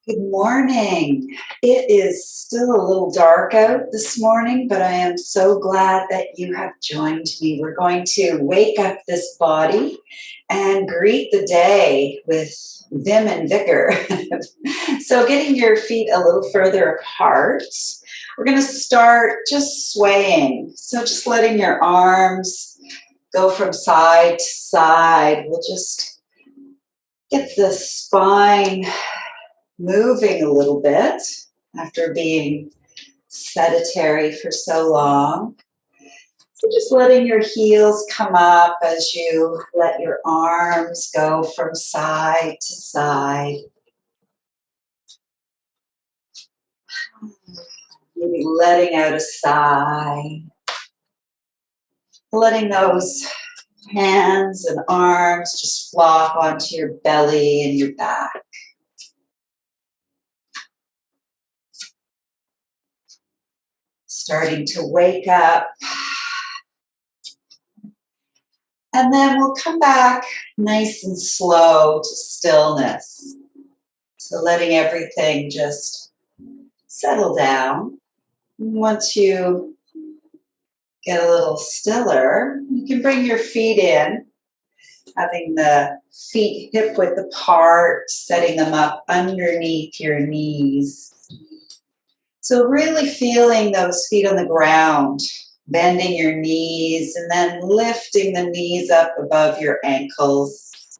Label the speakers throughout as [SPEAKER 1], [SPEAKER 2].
[SPEAKER 1] Good morning. It is still a little dark out this morning, but I am so glad that you have joined me. We're going to wake up this body and greet the day with vim and vigor. So getting your feet a little further apart, we're going to start just swaying. So just letting your arms go from side to side. We'll just get the spine moving a little bit after being sedentary for so long. So just letting your heels come up as you let your arms go from side to side. Maybe letting out a sigh. Letting those hands and arms just flop onto your belly and your back. Starting to wake up. And then we'll come back nice and slow to stillness. So letting everything just settle down. Once you get a little stiller, you can bring your feet in, having the feet hip-width apart, setting them up underneath your knees. So really feeling those feet on the ground, bending your knees and then lifting the knees up above your ankles,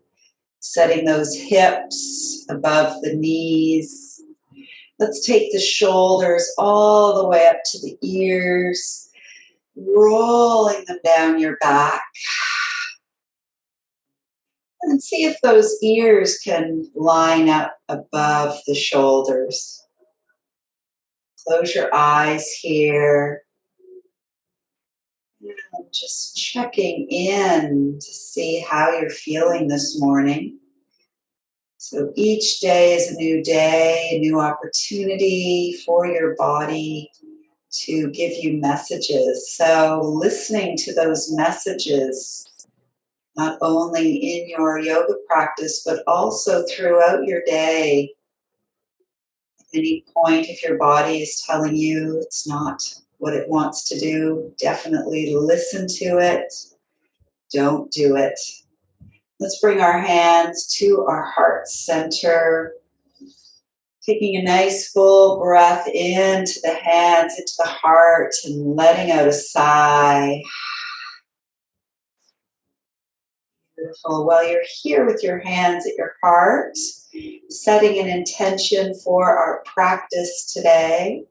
[SPEAKER 1] setting those hips above the knees. Let's take the shoulders all the way up to the ears, rolling them down your back. And see if those ears can line up above the shoulders. Close your eyes here. And just checking in to see how you're feeling this morning. So each day is a new day, a new opportunity for your body to give you messages. So listening to those messages, not only in your yoga practice, but also throughout your day. At any point, if your body is telling you it's not what it wants to do, definitely listen to it. Don't do it. Let's bring our hands to our heart center. Taking a nice full breath into the hands, into the heart, and letting out a sigh. Beautiful. While you're here with your hands at your heart, setting an intention for our practice today.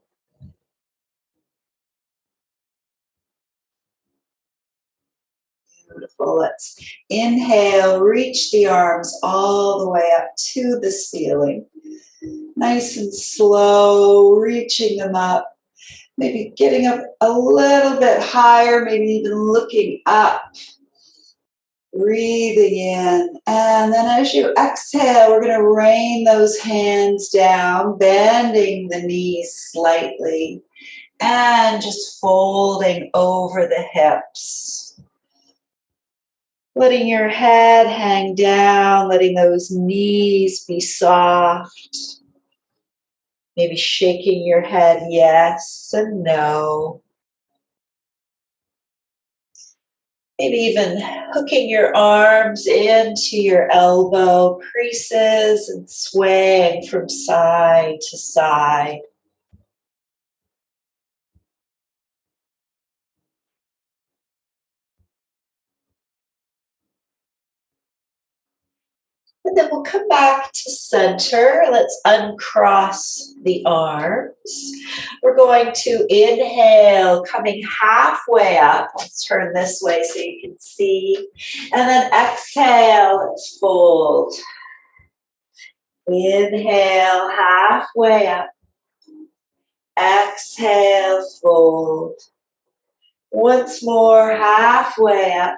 [SPEAKER 1] Beautiful. Let's inhale, reach the arms all the way up to the ceiling. Nice and slow, reaching them up. Maybe getting up a little bit higher, maybe even looking up. Breathing in, and then as you exhale, we're going to rain those hands down, bending the knees slightly, and just folding over the hips. Letting your head hang down, letting those knees be soft. Maybe shaking your head yes and no. Maybe even hooking your arms into your elbow creases and swaying from side to side. And then we'll come back to center. Let's uncross the arms. We're going to inhale, coming halfway up. Let's turn this way so you can see. And then exhale, let's fold. Inhale, halfway up. Exhale, fold. Once more, halfway up.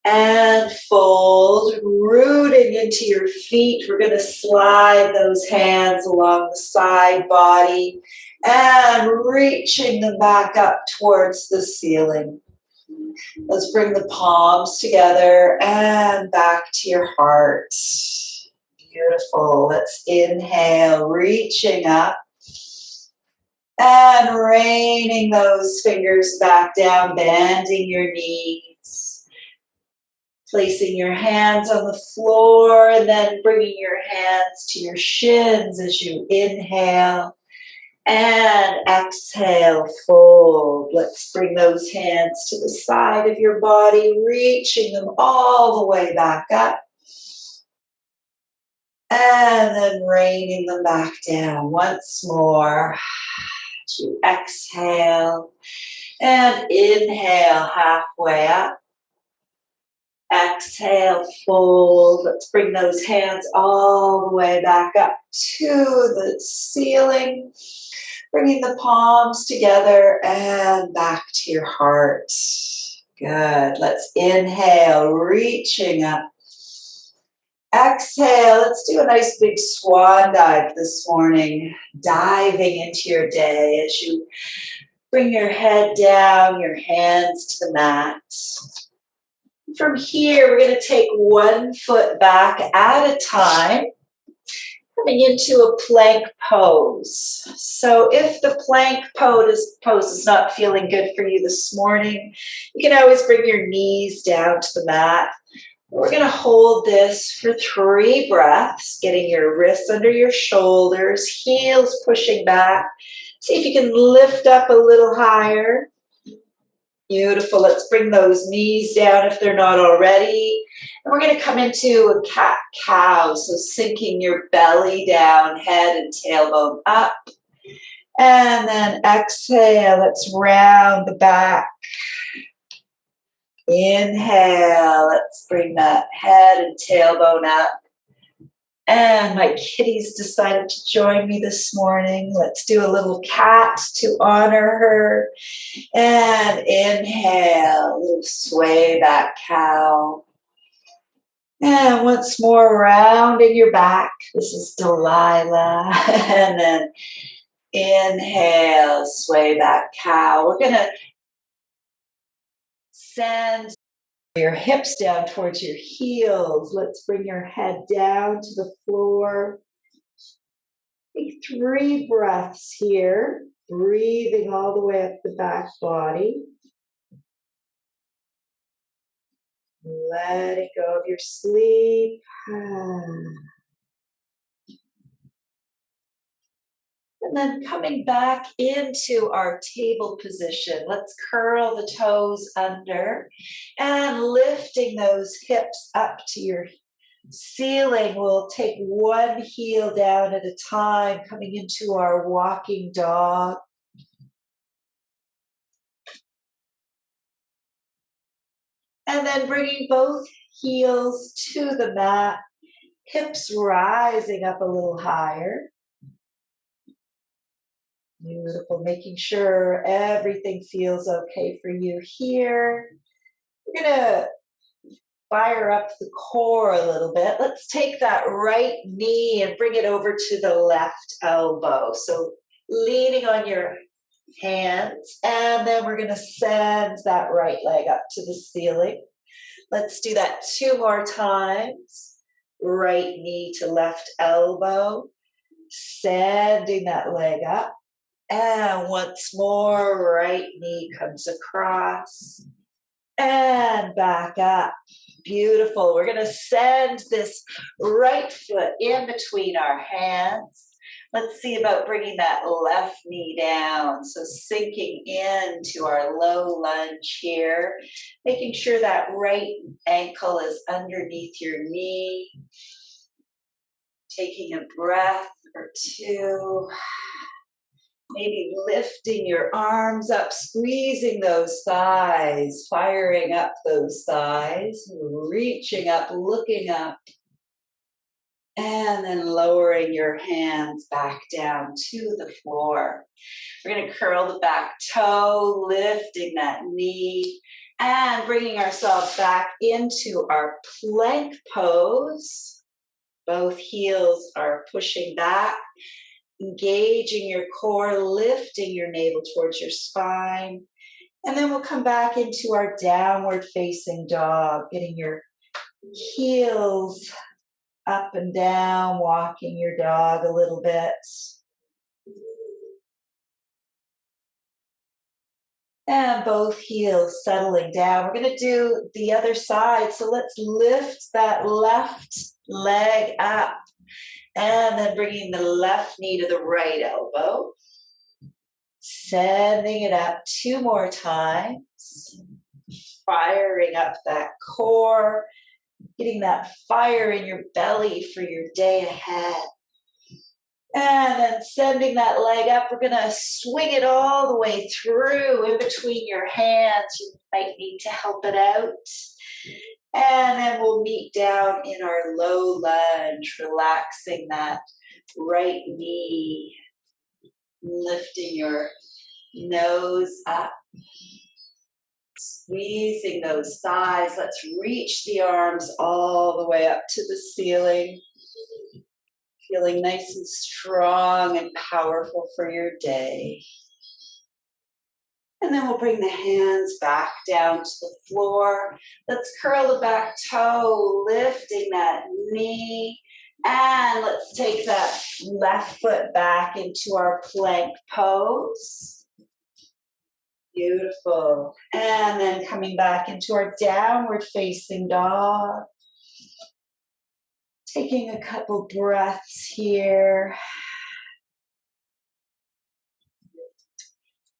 [SPEAKER 1] And fold, rooting into your feet. We're going to slide those hands along the side body and reaching them back up towards the ceiling. Let's bring the palms together and back to your heart. Beautiful. Let's inhale, reaching up and raining those fingers back down, bending your knees, placing your hands on the floor, and then bringing your hands to your shins as you inhale. And exhale, fold. Let's bring those hands to the side of your body, reaching them all the way back up. And then raining them back down once more. To exhale and inhale halfway up. Exhale, fold. Let's bring those hands all the way back up to the ceiling. Bringing the palms together and back to your heart. Good. Let's inhale, reaching up. Exhale. Let's do a nice big swan dive this morning. Diving into your day as you bring your head down, your hands to the mat. From here, we're going to take one foot back at a time, coming into a plank pose. So if the plank pose is not feeling good for you this morning, you can always bring your knees down to the mat. We're going to hold this for 3 breaths, getting your wrists under your shoulders, heels pushing back. See if you can lift up a little higher. Beautiful. Let's bring those knees down if they're not already. And we're going to come into a cat-cow, so sinking your belly down, head and tailbone up. And then exhale, let's round the back. Inhale, let's bring that head and tailbone up. And my kitty's decided to join me this morning. Let's do a little cat to honor her. And inhale, a little sway back cow. And once more, rounding your back. This is Delilah. And then inhale, sway back cow. We're going to send your hips down towards your heels. Let's bring your head down to the floor. Take 3 breaths here, breathing all the way up the back body. Letting go of your sleep. And then coming back into our table position, let's curl the toes under and lifting those hips up to your ceiling. We'll take one heel down at a time, coming into our walking dog. And then bringing both heels to the mat, hips rising up a little higher. Beautiful, making sure everything feels okay for you here. We're gonna fire up the core a little bit. Let's take that right knee and bring it over to the left elbow. So leaning on your hands, and then we're gonna send that right leg up to the ceiling. Let's do that 2 more times. Right knee to left elbow, sending that leg up. And once more, right knee comes across and back up. Beautiful. We're going to send this right foot in between our hands. Let's see about bringing that left knee down. So sinking into our low lunge here, making sure that right ankle is underneath your knee. Taking a breath or 2. Maybe lifting your arms up, squeezing those thighs, firing up those thighs, reaching up, looking up, and then lowering your hands back down to the floor. We're going to curl the back toe, lifting that knee, and bringing ourselves back into our plank pose. Both heels are pushing back. Engaging your core, lifting your navel towards your spine. And then we'll come back into our downward facing dog, getting your heels up and down, walking your dog a little bit. And both heels settling down. We're going to do the other side. So let's lift that left leg up and then bringing the left knee to the right elbow. Sending it up 2 more times. Firing up that core. Getting that fire in your belly for your day ahead. And then sending that leg up, we're going to swing it all the way through in between your hands. You might need to help it out. And then we'll meet down in our low lunge, relaxing that right knee, lifting your nose up, squeezing those thighs. Let's reach the arms all the way up to the ceiling. Feeling nice and strong and powerful for your day. And then we'll bring the hands back down to the floor. Let's curl the back toe, lifting that knee. And let's take that left foot back into our plank pose. Beautiful. And then coming back into our downward facing dog. Taking a couple breaths here.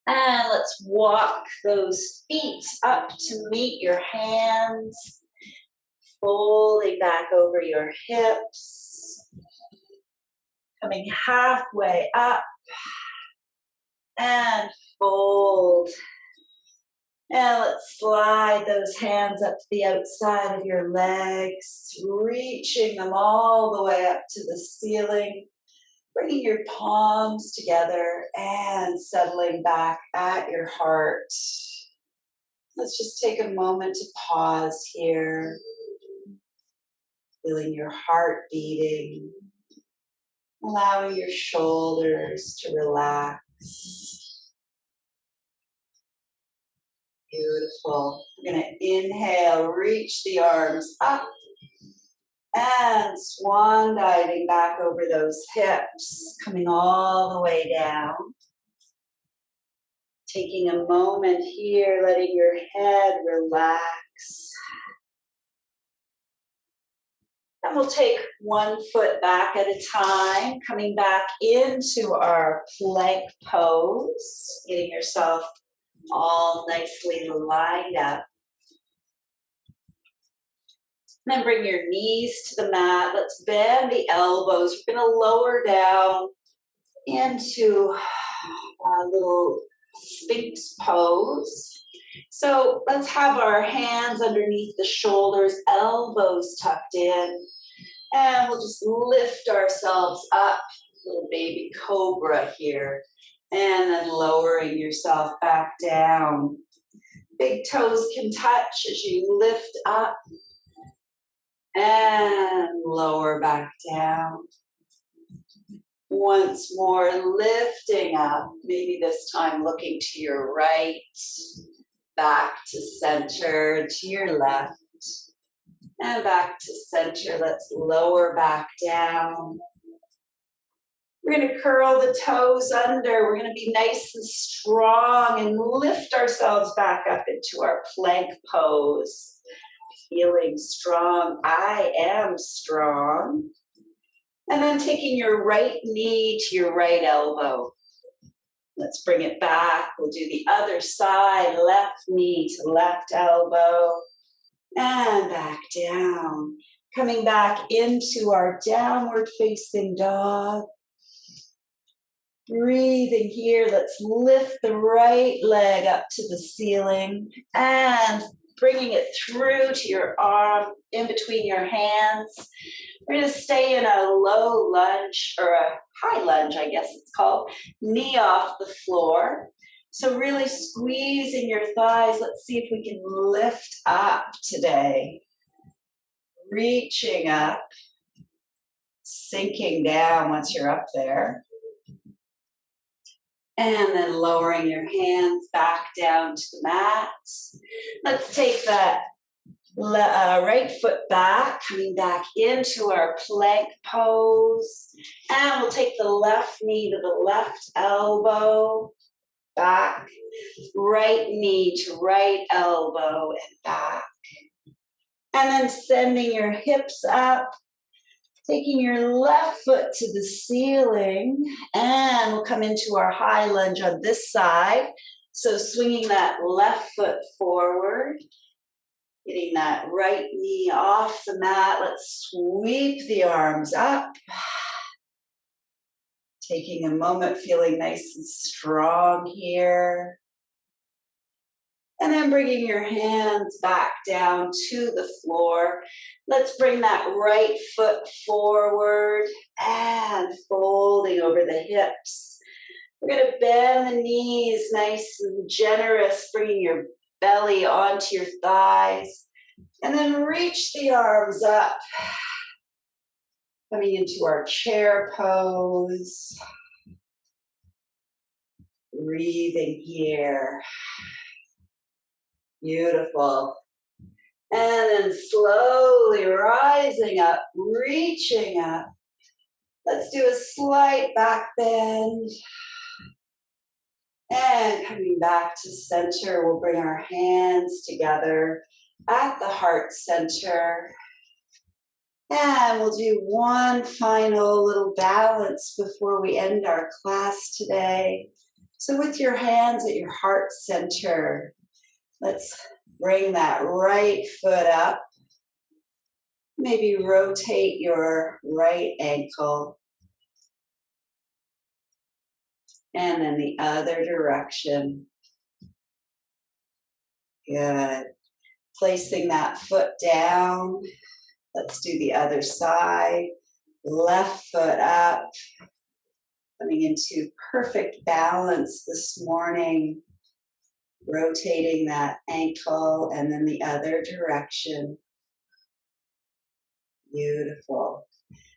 [SPEAKER 1] And let's walk those feet up to meet your hands. Folding back over your hips. Coming halfway up. And fold. And let's slide those hands up to the outside of your legs, reaching them all the way up to the ceiling, bringing your palms together and settling back at your heart. Let's just take a moment to pause here, feeling your heart beating, allowing your shoulders to relax. Beautiful. We're going to inhale, reach the arms up, and swan diving back over those hips, coming all the way down. Taking a moment here, letting your head relax. And we'll take one foot back at a time, coming back into our plank pose, getting yourself all nicely lined up. And then bring your knees to the mat. Let's bend the elbows. We're going to lower down into a little Sphinx pose. So let's have our hands underneath the shoulders, elbows tucked in. And we'll just lift ourselves up, little baby cobra here. And then lowering yourself back down. Big toes can touch as you lift up and lower back down. Once more, lifting up, maybe this time looking to your right, back to center, to your left, and back to center. Let's lower back down. We're going to curl the toes under. We're going to be nice and strong and lift ourselves back up into our plank pose. Feeling strong. I am strong. And then taking your right knee to your right elbow. Let's bring it back. We'll do the other side. Left knee to left elbow. And back down. Coming back into our downward facing dog. Breathing here, let's lift the right leg up to the ceiling and bringing it through to your arm, in between your hands. We're going to stay in a low lunge, or a high lunge, I guess it's called, knee off the floor. So really squeezing your thighs. Let's see if we can lift up today. Reaching up, sinking down once you're up there. And then lowering your hands back down to the mat. Let's take that Right foot back, coming back into our plank pose. And we'll take the left knee to the left elbow, back. Right knee to right elbow and back. And then sending your hips up, taking your left foot to the ceiling, and we'll come into our high lunge on this side. So swinging that left foot forward, getting that right knee off the mat. Let's sweep the arms up. Taking a moment, feeling nice and strong here. And then bringing your hands back down to the floor. Let's bring that right foot forward and folding over the hips. We're going to bend the knees nice and generous, bringing your belly onto your thighs. And then reach the arms up. Coming into our chair pose. Breathing here. Beautiful. And then slowly rising up, reaching up. Let's do a slight back bend. And coming back to center, we'll bring our hands together at the heart center. And we'll do one final little balance before we end our class today. So with your hands at your heart center, let's bring that right foot up. Maybe rotate your right ankle. And then the other direction. Good. Placing that foot down. Let's do the other side. Left foot up. Coming into perfect balance this morning. Rotating that ankle and then the other direction. Beautiful.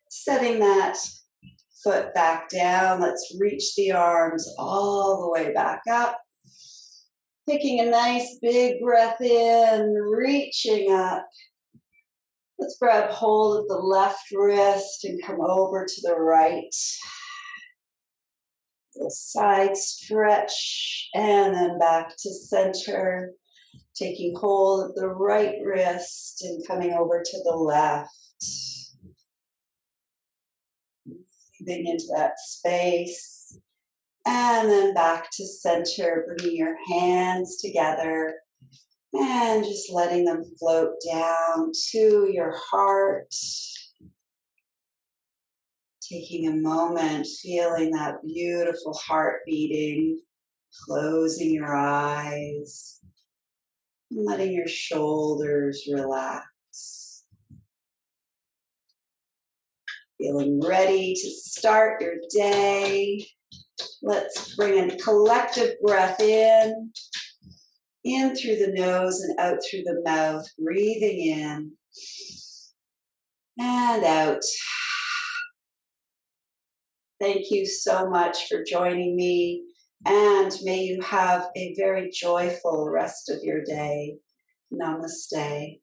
[SPEAKER 1] Setting that foot back down. Let's reach the arms all the way back up. Taking a nice big breath in, reaching up. Let's grab hold of the left wrist and come over to the right. Little side stretch and then back to center. Taking hold of the right wrist and coming over to the left. Breathing into that space. And then back to center, bringing your hands together and just letting them float down to your heart. Taking a moment, feeling that beautiful heart beating, closing your eyes, letting your shoulders relax. Feeling ready to start your day. Let's bring a collective breath in through the nose and out through the mouth, breathing in and out. Thank you so much for joining me, and may you have a very joyful rest of your day. Namaste.